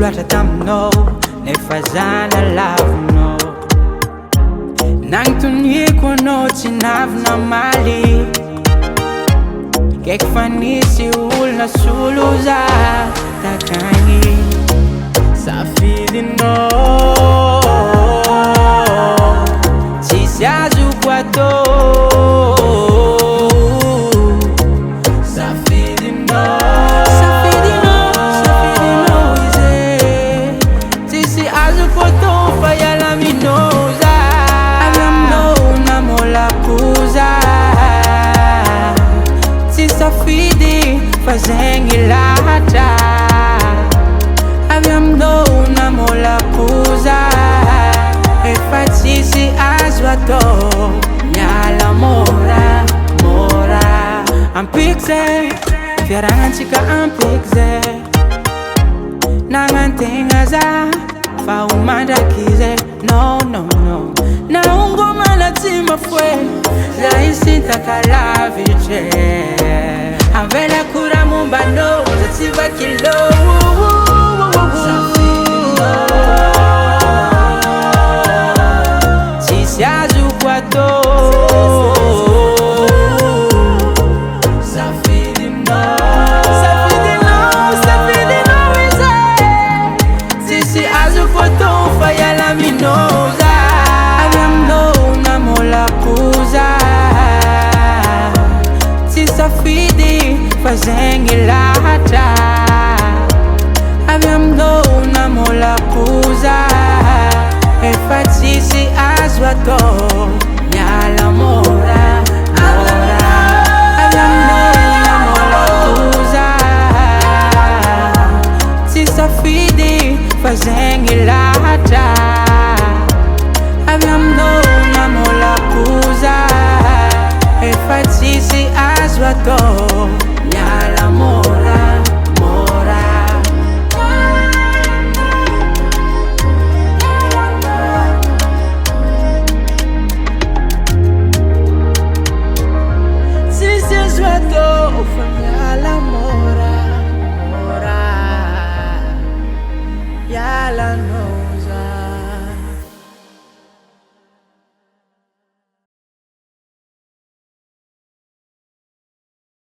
loatra taminao nefa zanalavonao. Nagnontoniako anao tsy navina maly, kaiky fa nisy olona solo za takagny. Safidinao tsisy azoko atao. Safidinao izy tsisy azoko atao fa ialaminao za. Avy aminao namolako za, tsy safidy fa zegny lahatra. Avy aminao namolako za, efa tsisy azo atao. Miala mora mora ampiky zay, fiarahatsika ampiky zay. Nagnantegna za fa homandraky zay. No no no, naongomana tsy mafoe za isintaka lavitry. Avela kura mombanao za tsy vakilo. Tsisy azoko atao. Safidinao izy tsisy azoko atao fa ialaminao za. Avy aminao namolako za, tsy safidy fa zegny lahatra. Avy aminao namolako za, efa tsisy azo atao. Miala mora mora. Avy aminao namolako za, tsy safidy fa zegny lahatra. Avy aminao namolako za, efa tsisy azo atao. Miala mora mora. Tsisy azo atao fa miala mora mora. Miala no